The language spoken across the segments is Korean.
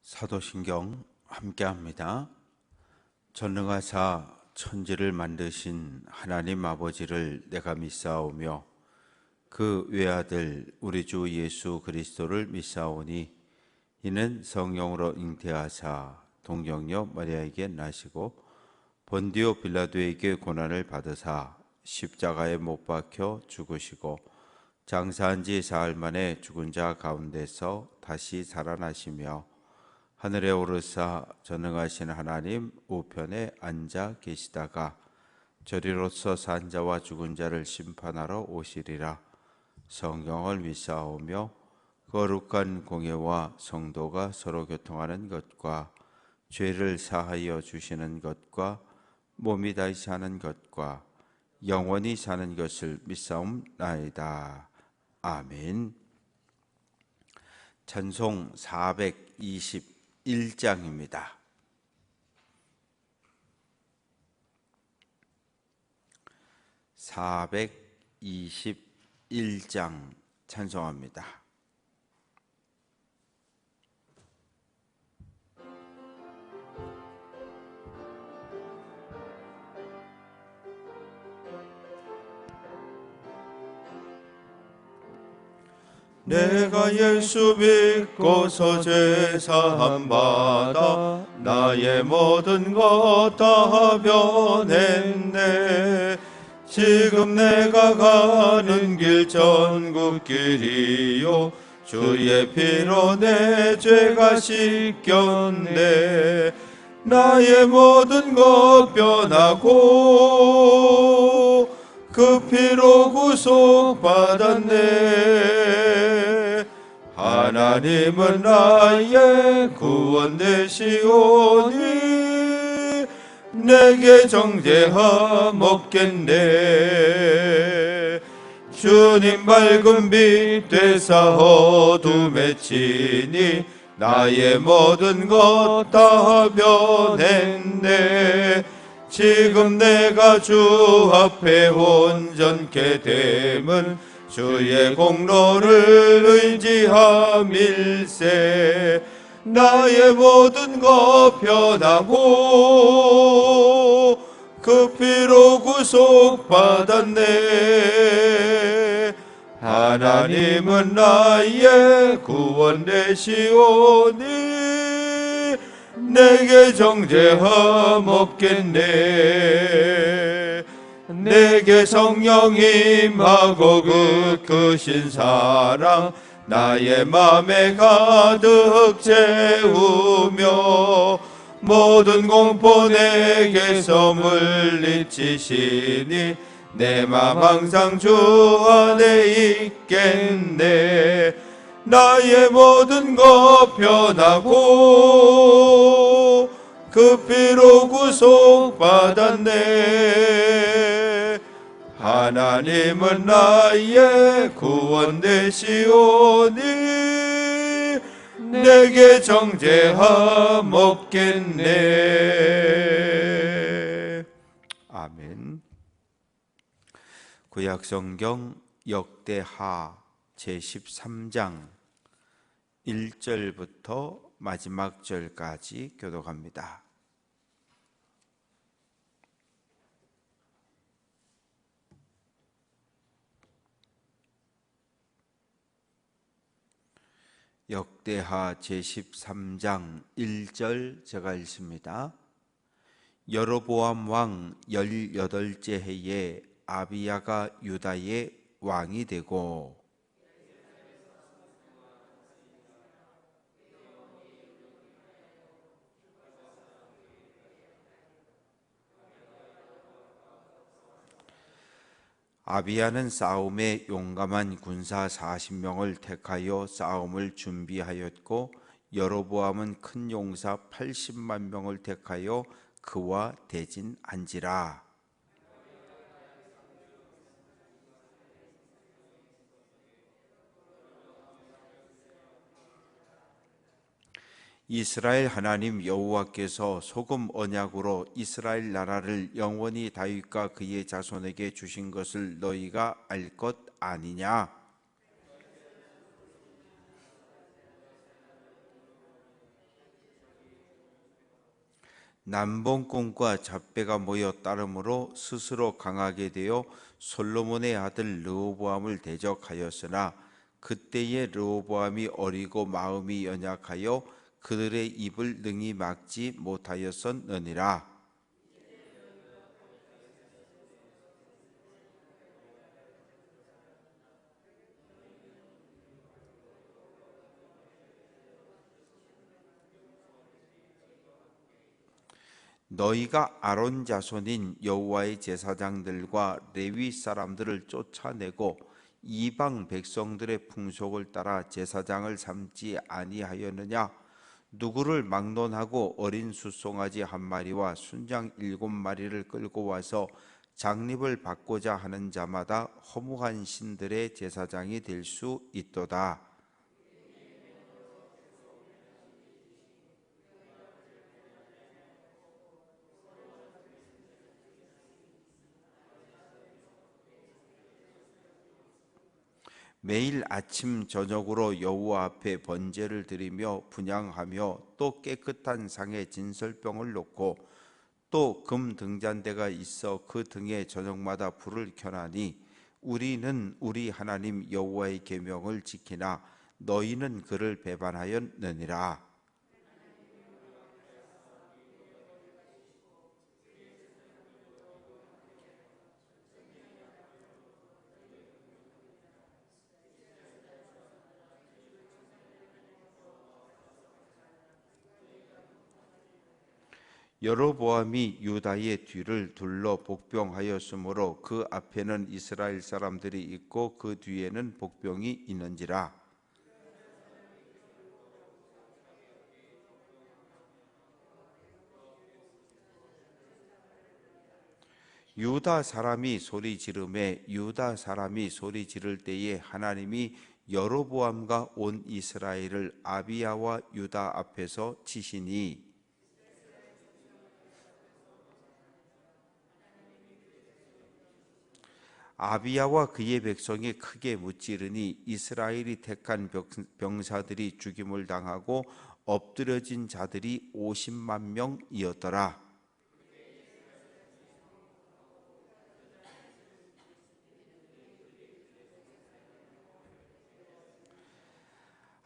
사도신경 함께합니다. 전능하사 천지를 만드신 하나님 아버지를 내가 믿사오며 그 외아들 우리 주 예수 그리스도를 믿사오니 이는 성령으로 잉태하사 동정녀 마리아에게 나시고 본디오 빌라도에게 고난을 받으사 십자가에 못 박혀 죽으시고 장사한 지 사흘 만에 죽은 자 가운데서 다시 살아나시며 하늘에 오르사 전능하신 하나님 우편에 앉아 계시다가 저리로서 산 자와 죽은 자를 심판하러 오시리라. 성경을 믿사오며 거룩한 공예와 성도가 서로 교통하는 것과 죄를 사하여 주시는 것과 몸이 다시 사는 것과 영원히 사는 것을 믿사옵나이다. 아멘. 찬송 421장입니다. 421장 찬송합니다. 내가 예수 믿고서 죄사함 받아 나의 모든 것 다 변했네. 지금 내가 가는 길 전국길이요 주의 피로 내 죄가 씻겼네. 나의 모든 것 변하고 그 피로 구속받았네. 하나님은 나의 구원 되시오니 내게 정죄함 없겠네. 주님 밝은 빛 되사 어둠에 치니 나의 모든 것 다 변했네. 지금 내가 주 앞에 온전케 됨은 주의 공로를 의지함일세. 나의 모든 것 변하고 그 피로 구속받았네. 하나님은 나의 구원 되시오니 내게 정죄함 없겠네. 내게 성령 임하고 그 크신 사랑 나의 맘에 가득 채우며 모든 공포 내게서 물리치시니 내 맘 항상 주 안에 있겠네. 나의 모든 것 변하고 그 피로 구속받았네. 하나님은 나의 구원 되시오니 내게 정죄함 없겠네. 아멘. 구약성경 역대하 제13장 1절부터 마지막 절까지 교독합니다. 역대하 제13장 1절 제가 읽습니다. 여로보암 왕 18째 해에 아비야가 유다의 왕이 되고 아비야는 싸움에 용감한 군사 40명을 택하여 싸움을 준비하였고 여로보암은 큰 용사 80만 명을 택하여 그와 대진한지라. 이스라엘 하나님 여호와께서 소금 언약으로 이스라엘 나라를 영원히 다윗과 그의 자손에게 주신 것을 너희가 알 것 아니냐? 남봉꾼과 잡배가 모여 따름으로 스스로 강하게 되어 솔로몬의 아들 르호보암을 대적하였으나 그때에 르호보암이 어리고 마음이 연약하여 그들의 입을 능히 막지 못하였었느니라. 너희가 아론 자손인 여호와의 제사장들과 레위 사람들을 쫓아내고 이방 백성들의 풍속을 따라 제사장을 삼지 아니하였느냐? 누구를 막론하고 어린 숫송아지 한 마리와 순장 7마리를 끌고 와서 장립을 받고자 하는 자마다 허무한 신들의 제사장이 될 수 있도다. 매일 아침 저녁으로 여호와 앞에 번제를 드리며 분향하며 또 깨끗한 상에 진설병을 놓고 또 금 등잔대가 있어 그 등에 저녁마다 불을 켜나니 우리는 우리 하나님 여호와의 계명을 지키나 너희는 그를 배반하였느니라. 여로보암이 유다의 뒤를 둘러 복병하였으므로 그 앞에는 이스라엘 사람들이 있고 그 뒤에는 복병이 있는지라. 유다 사람이 소리 지르매 유다 사람이 소리 지를 때에 하나님이 여로보암과 온 이스라엘을 아비야와 유다 앞에서 치시니 아비야와 그의 백성이 크게 무찌르니 이스라엘이 택한 병사들이 죽임을 당하고 엎드려진 자들이 50만 명이었더라.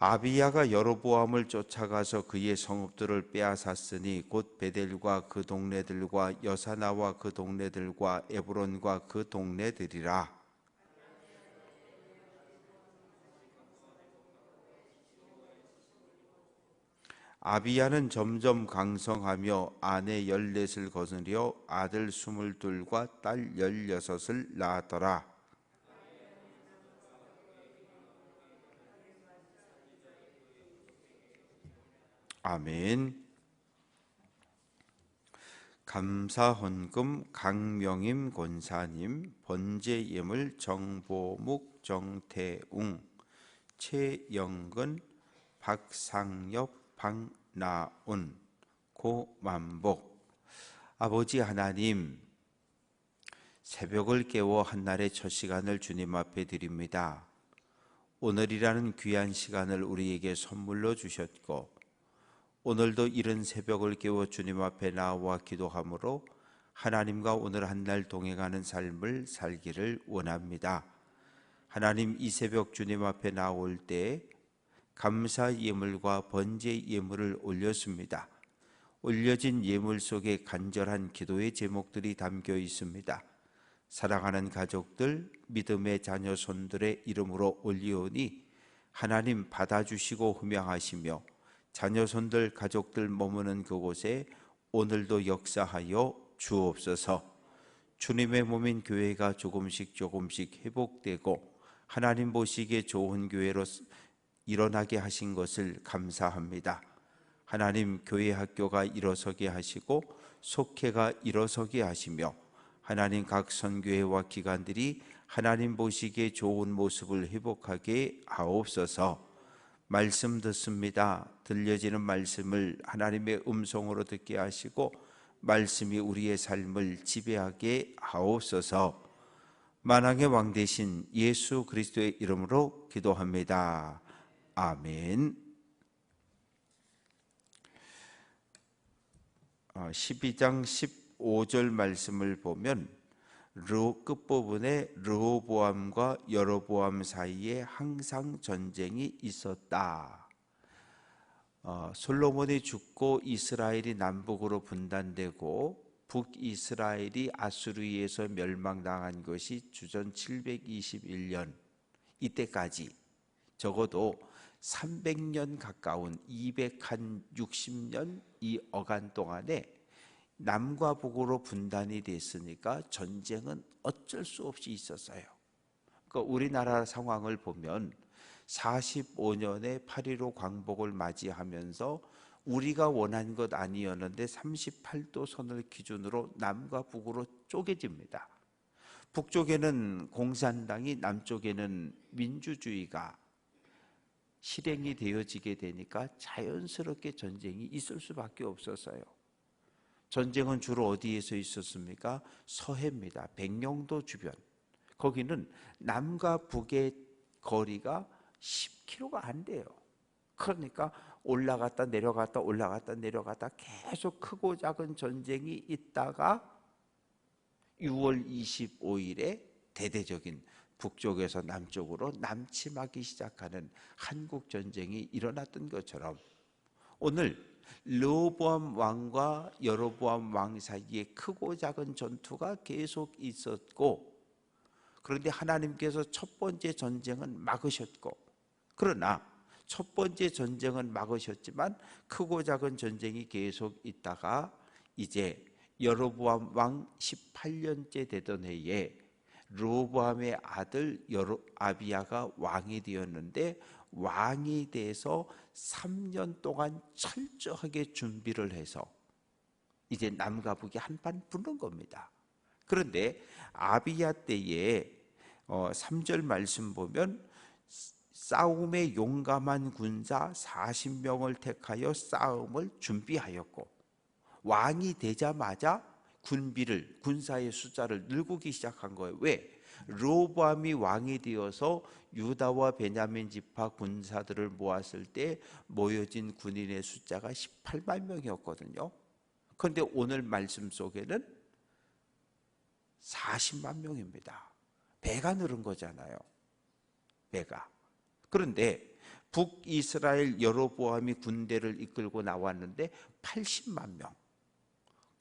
아비야가 여로보암을 쫓아가서 그의 성읍들을 빼앗았으니 곧 베델과 그 동네들과 여사나와 그 동네들과 에브론과 그 동네들이라. 아비야는 점점 강성하며 아내 14을 거느려 아들 22과 딸 16을 낳았더라. 아멘. 감사헌금 강명임 권사님, 번제예물 정보묵 정태웅, 최영근 박상엽 박나온 고만복. 아버지 하나님, 새벽을 깨워 한날의 첫 시간을 주님 앞에 드립니다. 오늘이라는 귀한 시간을 우리에게 선물로 주셨고 오늘도 이른 새벽을 깨워 주님 앞에 나와 기도함으로 하나님과 오늘 한 날 동행하는 삶을 살기를 원합니다. 하나님, 이 새벽 주님 앞에 나올 때 감사 예물과 번제 예물을 올렸습니다. 올려진 예물 속에 간절한 기도의 제목들이 담겨 있습니다. 사랑하는 가족들, 믿음의 자녀 손들의 이름으로 올리오니 하나님 받아주시고 흠양하시며 자녀 손들 가족들 머무는 그곳에 오늘도 역사하여 주옵소서. 주님의 몸인 교회가 조금씩 회복되고 하나님 보시기에 좋은 교회로 일어나게 하신 것을 감사합니다. 하나님, 교회 학교가 일어서게 하시고 속회가 일어서게 하시며 하나님, 각 선교회와 기관들이 하나님 보시기에 좋은 모습을 회복하게 하옵소서. 말씀 듣습니다. 들려지는 말씀을 하나님의 음성으로 듣게 하시고 말씀이 우리의 삶을 지배하게 하옵소서. 만왕의 왕 되신 예수 그리스도의 이름으로 기도합니다. 아멘. 12장 15절 말씀을 보면 끝부분에 르호보암과 여로보암 사이에 항상 전쟁이 있었다. 솔로몬이 죽고 이스라엘이 남북으로 분단되고 북이스라엘이 아수르에서 멸망당한 것이 주전 721년, 이때까지 적어도 300년 가까운 260년 이 어간 동안에 남과 북으로 분단이 됐으니까 전쟁은 어쩔 수 없이 있었어요. 그러니까 우리나라 상황을 보면 45년에 8.15 광복을 맞이하면서 우리가 원한 것 아니었는데 38도 선을 기준으로 남과 북으로 쪼개집니다. 북쪽에는 공산당이, 남쪽에는 민주주의가 실행이 되어지게 되니까 자연스럽게 전쟁이 있을 수밖에 없었어요. 전쟁은 주로 어디에서 있었습니까? 서해입니다. 백령도 주변. 거기는 남과 북의 거리가 10km가 안 돼요. 그러니까 올라갔다 내려갔다 올라갔다 내려갔다 계속 크고 작은 전쟁이 있다가 6월 25일에 대대적인 북쪽에서 남쪽으로 남침하기 시작하는 한국전쟁이 일어났던 것처럼 오늘 르호보암 왕과 여로보암 왕 사이에 크고 작은 전투가 계속 있었고, 그런데 하나님께서 첫 번째 전쟁은 막으셨고, 그러나 첫 번째 전쟁은 막으셨지만 크고 작은 전쟁이 계속 있다가 이제 여로보암 왕 18년째 되던 해에 르호보암의 아들 아비야가 왕이 되었는데, 왕이 돼서 3년 동안 철저하게 준비를 해서 이제 남과 북이 한판 붙는 겁니다. 그런데 아비야 때에 3절 말씀 보면 싸움에 용감한 군사 40명을 택하여 싸움을 준비하였고, 왕이 되자마자 군사의 숫자를 늘리기 시작한 거예요. 왜? 르호보암이 왕이 되어서 유다와 베냐민 지파 군사들을 모았을 때 모여진 군인의 숫자가 18만 명이었거든요. 그런데 오늘 말씀 속에는 40만 명입니다. 배가 늘은 거잖아요. 배가. 그런데 북이스라엘 여로보암이 군대를 이끌고 나왔는데 80만 명.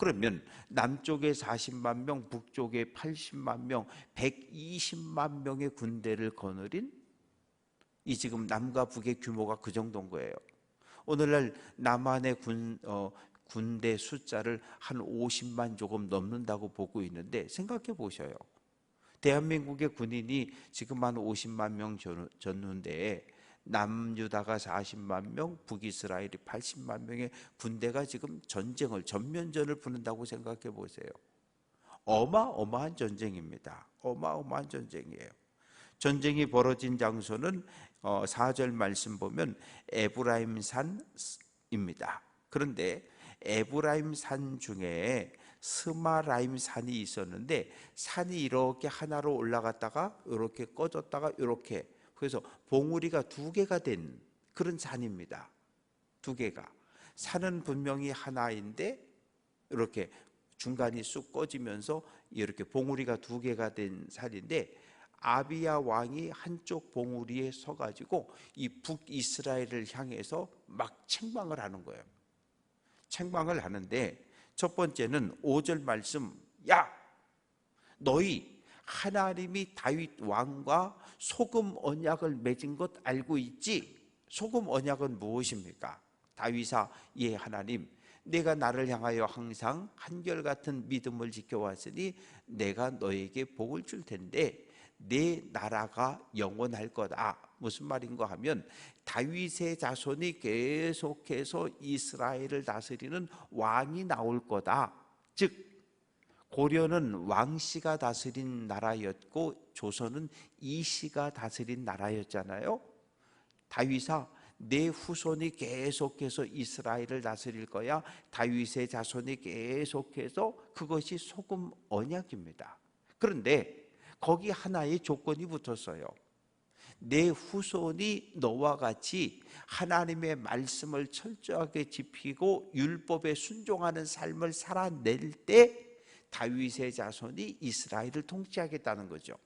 그러면 남쪽에 40만 명, 북쪽에 80만 명, 120만 명의 군대를 거느린 이 지금 남과 북의 규모가 그 정도인 거예요. 오늘날 남한의 군대 숫자를 한 50만 조금 넘는다고 보고 있는데 생각해 보셔요. 대한민국의 군인이 지금 한 50만 명 졌는데 남유다가 40만 명, 북이스라엘이 80만 명의 군대가 지금 전면전을 붙는다고 생각해 보세요. 어마어마한 전쟁입니다. 어마어마한 전쟁이에요. 전쟁이 벌어진 장소는 4절 말씀 보면 에브라임 산입니다. 그런데 에브라임 산 중에 스마라임 산이 있었는데, 산이 이렇게 하나로 올라갔다가 이렇게 꺼졌다가 이렇게, 그래서 봉우리가 2개가 된 그런 산입니다. 2개가. 산은 분명히 하나인데 이렇게 중간이 쑥 꺼지면서 이렇게 봉우리가 2개가 된 산인데, 아비야 왕이 한쪽 봉우리에 서가지고 이 북이스라엘을 향해서 막 책망을 하는 거예요. 책망을 하는데 첫 번째는 5절 말씀, 야! 너희 하나님이 다윗 왕과 소금 언약을 맺은 것 알고 있지? 소금 언약은 무엇입니까? 다윗아, 예 하나님, 내가 나를 향하여 항상 한결같은 믿음을 지켜왔으니 내가 너에게 복을 줄 텐데 내 나라가 영원할 거다. 무슨 말인가 하면 다윗의 자손이 계속해서 이스라엘을 다스리는 왕이 나올 거다. 즉 고려는 왕씨가 다스린 나라였고 조선은 이씨가 다스린 나라였잖아요. 다윗아, 내 후손이 계속해서 이스라엘을 다스릴 거야. 다윗의 자손이 계속해서, 그것이 소금 언약입니다. 그런데 거기 하나의 조건이 붙었어요. 내 후손이 너와 같이 하나님의 말씀을 철저하게 지키고 율법에 순종하는 삶을 살아낼 때 다윗의 자손이 이스라엘을 통치하겠다는 거죠.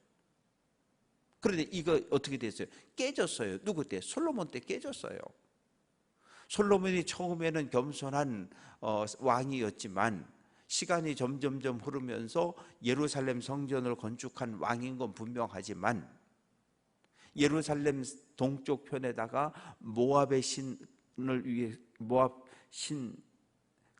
그런데 이거 어떻게 됐어요? 깨졌어요. 누구 때? 솔로몬 때 깨졌어요. 솔로몬이 처음에는 겸손한 왕이었지만 시간이 점점점 흐르면서 예루살렘 성전을 건축한 왕인 건 분명하지만 예루살렘 동쪽 편에다가 모압의 신을 위해 모압 신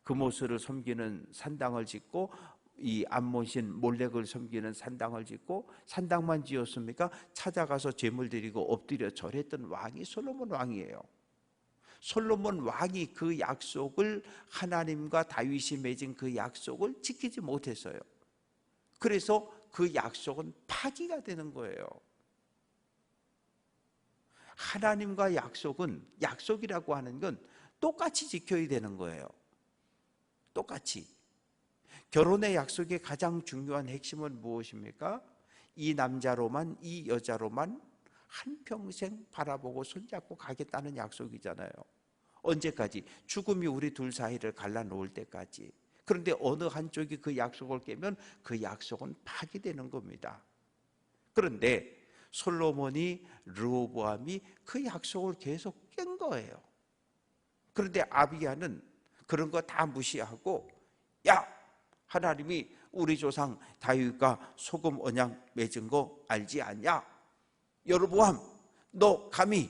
그모스를 섬기는 산당을 짓고 이 암몬신 몰렉을 섬기는 산당을 짓고 산당만 지었습니까? 찾아가서 제물 드리고 엎드려 절했던 왕이 솔로몬 왕이에요. 솔로몬 왕이 그 약속을 하나님과 다윗이 맺은 그 약속을 지키지 못했어요. 그래서 그 약속은 파기가 되는 거예요. 하나님과 약속은 약속이라고 하는 건 똑같이 지켜야 되는 거예요. 똑같이. 결혼의 약속의 가장 중요한 핵심은 무엇입니까? 이 남자로만 이 여자로만 한평생 바라보고 손잡고 가겠다는 약속이잖아요. 언제까지? 죽음이 우리 둘 사이를 갈라놓을 때까지. 그런데 어느 한쪽이 그 약속을 깨면 그 약속은 파기되는 겁니다. 그런데 솔로몬이 르호보암이 그 약속을 계속 깬 거예요. 그런데 아비야는 그런 거 다 무시하고 야! 하나님이 우리 조상 다윗과 소금 언약 맺은 거 알지 않냐? 여로보암 너 감히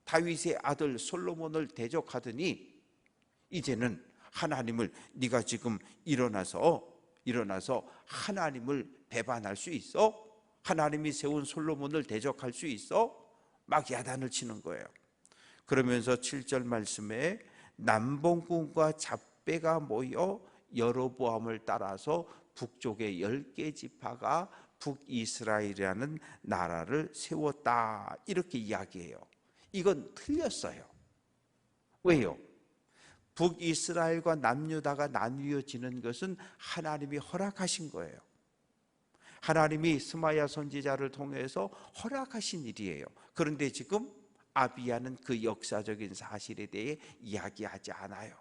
다윗의 아들 솔로몬을 대적하더니 이제는 하나님을 네가 지금 일어나서 하나님을 배반할 수 있어? 하나님이 세운 솔로몬을 대적할 수 있어? 막 야단을 치는 거예요. 그러면서 7절 말씀에 남봉군과 잡배가 모여 여로보암을 따라서 북쪽의 10개 지파가 북이스라엘이라는 나라를 세웠다 이렇게 이야기해요. 이건 틀렸어요. 왜요? 북이스라엘과 남유다가 나뉘어지는 것은 하나님이 허락하신 거예요. 하나님이 스마야 선지자를 통해서 허락하신 일이에요. 그런데 지금 아비야는 그 역사적인 사실에 대해 이야기하지 않아요.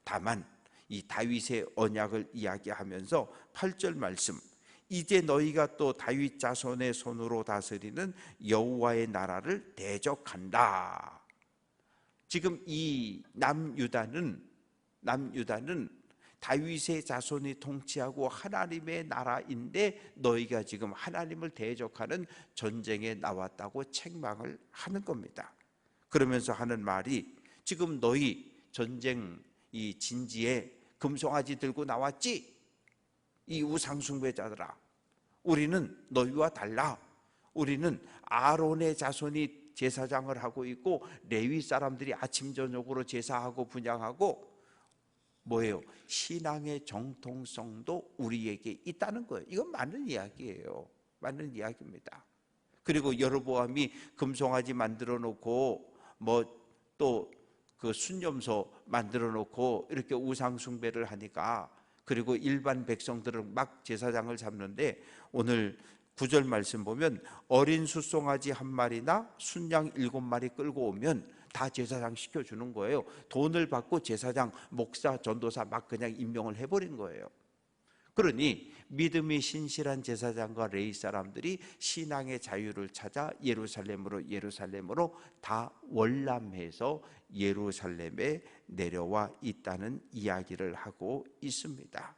다만 이 다윗의 언약을 이야기하면서 8절 말씀 이제 너희가 또 다윗 자손의 손으로 다스리는 여호와의 나라를 대적한다. 지금 이 남유다는 다윗의 자손이 통치하고 하나님의 나라인데 너희가 지금 하나님을 대적하는 전쟁에 나왔다고 책망을 하는 겁니다. 그러면서 하는 말이 지금 너희 전쟁 이 진지에 금송아지 들고 나왔지? 이 우상숭배자들아, 우리는 너희와 달라. 우리는 아론의 자손이 제사장을 하고 있고 레위 사람들이 아침 저녁으로 제사하고 분향하고 뭐예요? 신앙의 정통성도 우리에게 있다는 거예요. 이건 맞는 이야기예요. 맞는 이야기입니다. 그리고 여로보암이 금송아지 만들어 놓고 뭐 또 그 순념소 만들어 놓고 이렇게 우상 숭배를 하니까 그리고 일반 백성들은 막 제사장을 잡는데 오늘 9절 말씀 보면 어린 숫송아지 한 마리나 순양 7마리 끌고 오면 다 제사장 시켜주는 거예요. 돈을 받고 제사장, 목사, 전도사 막 그냥 임명을 해버린 거예요. 그러니 믿음이 신실한 제사장과 레위 사람들이 신앙의 자유를 찾아 예루살렘으로 다 월남해서 예루살렘에 내려와 있다는 이야기를 하고 있습니다.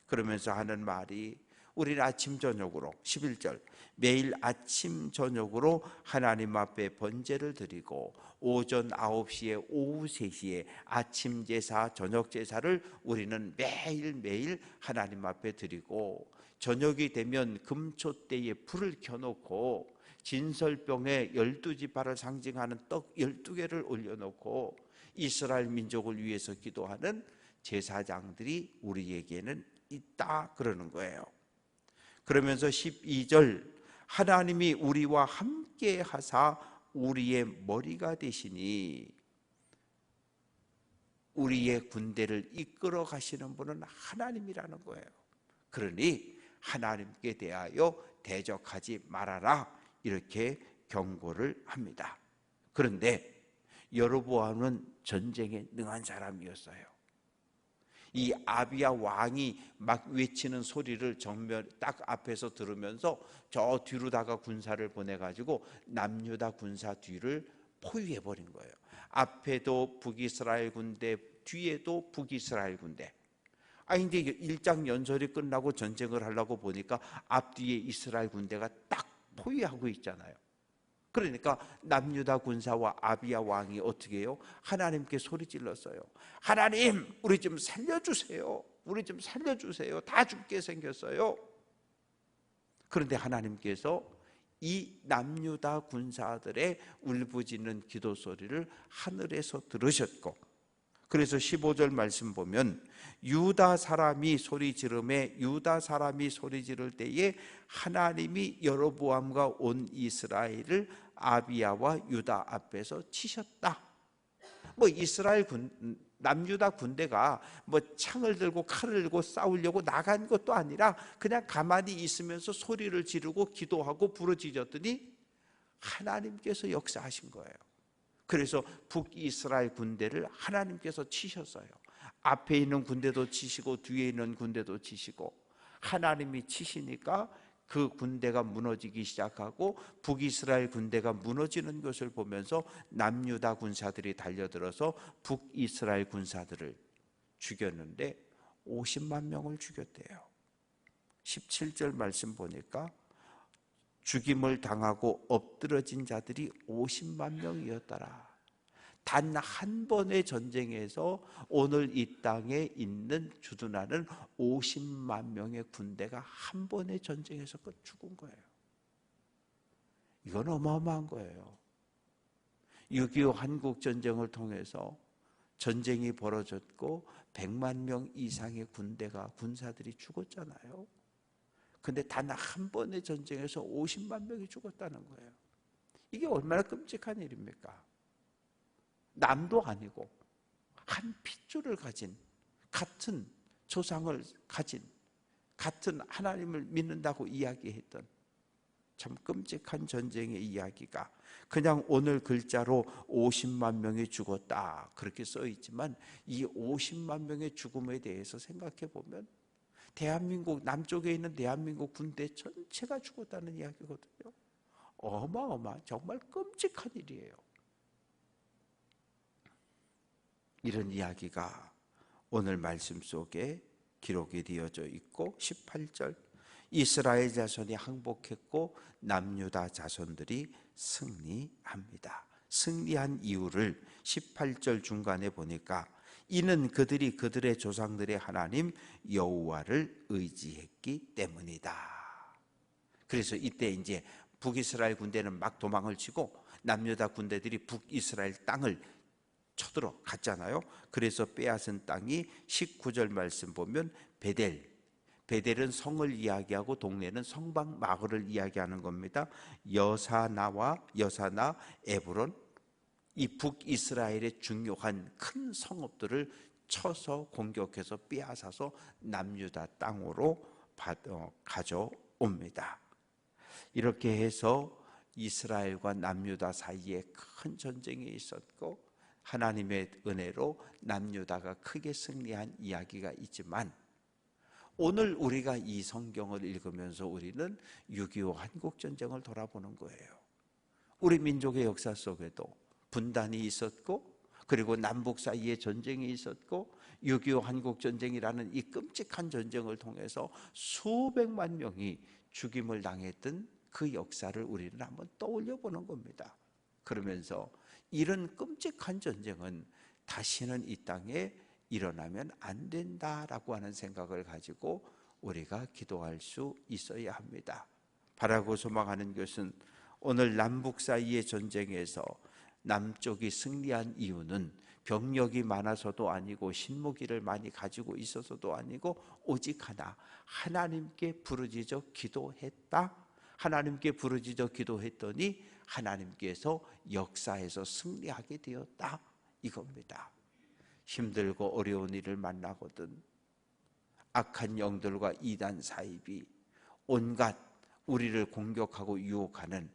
그러면서 하는 말이 우리는 아침 저녁으로 11절 매일 아침 저녁으로 하나님 앞에 번제를 드리고 오전 9시에 오후 3시에 아침 제사 저녁 제사를 우리는 매일매일 하나님 앞에 드리고 저녁이 되면 금초대에 불을 켜놓고 진설병에 12지파를 상징하는 떡 12개를 올려놓고 이스라엘 민족을 위해서 기도하는 제사장들이 우리에게는 있다 그러는 거예요. 그러면서 12절 하나님이 우리와 함께 하사 우리의 머리가 되시니 우리의 군대를 이끌어 가시는 분은 하나님이라는 거예요. 그러니 하나님께 대하여 대적하지 말아라 이렇게 경고를 합니다. 그런데 여로보암은 전쟁에 능한 사람이었어요. 이 아비야 왕이 막 외치는 소리를 정면 딱 앞에서 들으면서 저 뒤로다가 군사를 보내가지고 남유다 군사 뒤를 포위해버린 거예요. 앞에도 북이스라엘 군대, 뒤에도 북이스라엘 군대. 이제 일장 연설이 끝나고 전쟁을 하려고 보니까 앞뒤에 이스라엘 군대가 딱 포위하고 있잖아요. 그러니까 남유다 군사와 아비야 왕이 어떻게 해요? 하나님께 소리 질렀어요. 하나님, 우리 좀 살려주세요. 우리 좀 살려주세요. 다 죽게 생겼어요. 그런데 하나님께서 이 남유다 군사들의 울부짖는 기도 소리를 하늘에서 들으셨고, 그래서 15절 말씀 보면 유다 사람이 소리 지르매 유다 사람이 소리 지를 때에 하나님이 여로보암과 온 이스라엘을 아비야와 유다 앞에서 치셨다. 이스라엘 남유다 군대가 창을 들고 칼을 들고 싸우려고 나간 것도 아니라 그냥 가만히 있으면서 소리를 지르고 기도하고 부르짖었더니 하나님께서 역사하신 거예요. 그래서 북이스라엘 군대를 하나님께서 치셨어요. 앞에 있는 군대도 치시고 뒤에 있는 군대도 치시고, 하나님이 치시니까 그 군대가 무너지기 시작하고 북이스라엘 군대가 무너지는 것을 보면서 남유다 군사들이 달려들어서 북이스라엘 군사들을 죽였는데 50만 명을 죽였대요. 17절 말씀 보니까 죽임을 당하고 엎드러진 자들이 50만 명이었더라. 단 한 번의 전쟁에서 오늘 이 땅에 있는 주둔하는 50만 명의 군대가 한 번의 전쟁에서 죽은 거예요. 이건 어마어마한 거예요. 6.25 한국전쟁을 통해서 전쟁이 벌어졌고 100만 명 이상의 군사들이 죽었잖아요. 근데 단 한 번의 전쟁에서 50만 명이 죽었다는 거예요. 이게 얼마나 끔찍한 일입니까? 남도 아니고 한 핏줄을 가진, 같은 조상을 가진, 같은 하나님을 믿는다고 이야기했던 참 끔찍한 전쟁의 이야기가 그냥 오늘 글자로 50만 명이 죽었다 그렇게 써 있지만, 이 50만 명의 죽음에 대해서 생각해 보면 대한민국, 남쪽에 있는 대한민국 군대 전체가 죽었다는 이야기거든요. 어마어마한, 정말 끔찍한 일이에요. 이런 이야기가 오늘 말씀 속에 기록이 되어져 있고, 18절 이스라엘 자손이 항복했고 남유다 자손들이 승리합니다. 승리한 이유를 18절 중간에 보니까 이는 그들이 그들의 조상들의 하나님 여호와를 의지했기 때문이다. 그래서 이때 이제 북이스라엘 군대는 막 도망을 치고 남유다 군대들이 북이스라엘 땅을 쳐들어갔잖아요. 그래서 빼앗은 땅이 19절 말씀 보면 베델은 성을 이야기하고 동네는 성방 마을을 이야기하는 겁니다. 여사나, 에브론, 이 북이스라엘의 중요한 큰 성읍들을 쳐서 공격해서 빼앗아서 남유다 땅으로 가져옵니다. 이렇게 해서 이스라엘과 남유다 사이에 큰 전쟁이 있었고 하나님의 은혜로 남유다가 크게 승리한 이야기가 있지만, 오늘 우리가 이 성경을 읽으면서 우리는 6.25 한국전쟁을 돌아보는 거예요. 우리 민족의 역사 속에도 분단이 있었고, 그리고 남북 사이에 전쟁이 있었고, 6.25 한국전쟁이라는 이 끔찍한 전쟁을 통해서 수백만 명이 죽임을 당했던 그 역사를 우리는 한번 떠올려 보는 겁니다. 그러면서 이런 끔찍한 전쟁은 다시는 이 땅에 일어나면 안 된다라고 하는 생각을 가지고 우리가 기도할 수 있어야 합니다. 바라고 소망하는 것은 오늘 남북 사이의 전쟁에서 남쪽이 승리한 이유는 병력이 많아서도 아니고 신무기를 많이 가지고 있어서도 아니고 오직 하나, 하나님께 부르짖어 기도했다. 하나님께 부르짖어 기도했더니 하나님께서 역사에서 승리하게 되었다, 이겁니다. 힘들고 어려운 일을 만나거든 악한 영들과 이단 사입이 온갖 우리를 공격하고 유혹하는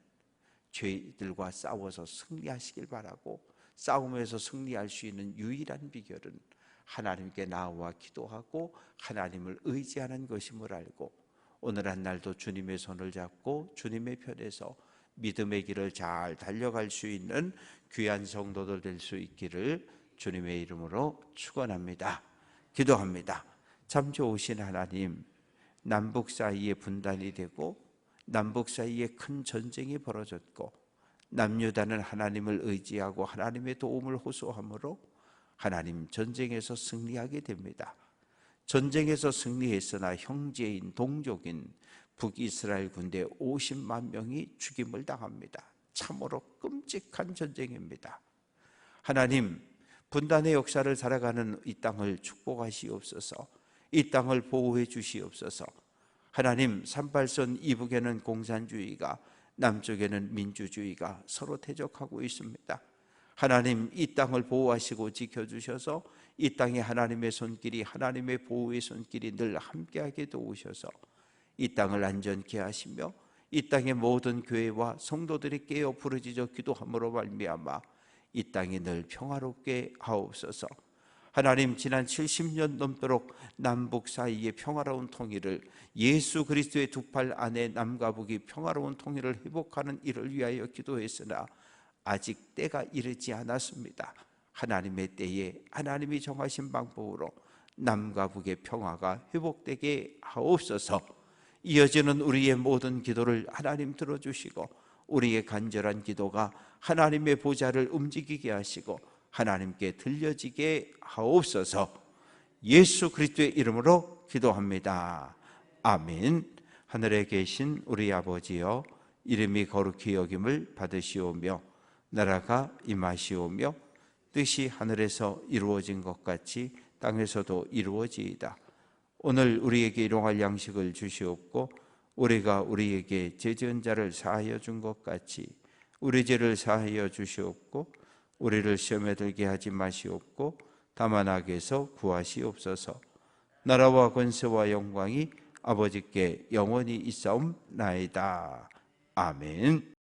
죄들과 싸워서 승리하시길 바라고, 싸움에서 승리할 수 있는 유일한 비결은 하나님께 나아와 기도하고 하나님을 의지하는 것임을 알고, 오늘 한 날도 주님의 손을 잡고 주님의 편에서 믿음의 길을 잘 달려갈 수 있는 귀한 성도들 될 수 있기를 주님의 이름으로 축원합니다. 기도합니다. 참 좋으신 하나님, 남북 사이에 분단이 되고 남북 사이에 큰 전쟁이 벌어졌고, 남유다는 하나님을 의지하고 하나님의 도움을 호소함으로 하나님 전쟁에서 승리하게 됩니다. 전쟁에서 승리했으나 형제인 동족인 북이스라엘 군대 50만 명이 죽임을 당합니다. 참으로 끔찍한 전쟁입니다. 하나님, 분단의 역사를 살아가는 이 땅을 축복하시옵소서. 이 땅을 보호해 주시옵소서. 하나님, 38선 이북에는 공산주의가, 남쪽에는 민주주의가 서로 대적하고 있습니다. 하나님, 이 땅을 보호하시고 지켜주셔서 이 땅에 하나님의 손길이, 하나님의 보호의 손길이 늘 함께하게 도우셔서 이 땅을 안전케 하시며 이 땅의 모든 교회와 성도들이 깨어 부르짖어 기도함으로 말미암아 이 땅이 늘 평화롭게 하옵소서. 하나님, 지난 70년 넘도록 남북 사이의 평화로운 통일을, 예수 그리스도의 두 팔 안에 남과 북이 평화로운 통일을 회복하는 일을 위하여 기도했으나 아직 때가 이르지 않았습니다. 하나님의 때에 하나님이 정하신 방법으로 남과 북의 평화가 회복되게 하옵소서. 이어지는 우리의 모든 기도를 하나님 들어주시고 우리의 간절한 기도가 하나님의 보좌를 움직이게 하시고 하나님께 들려지게 하옵소서. 예수 그리스도의 이름으로 기도합니다. 아멘. 하늘에 계신 우리 아버지여, 이름이 거룩히 여김을 받으시오며 나라가 임하시오며 뜻이 하늘에서 이루어진 것 같이 땅에서도 이루어지이다. 오늘 우리에게 일용할 양식을 주시옵고 우리가 우리에게 죄 지은 자를 사하여 준 것 같이 우리 죄를 사하여 주시옵고 우리를 시험에 들게 하지 마시옵고 다만 악에서 구하시옵소서. 나라와 권세와 영광이 아버지께 영원히 있사옵나이다. 아멘.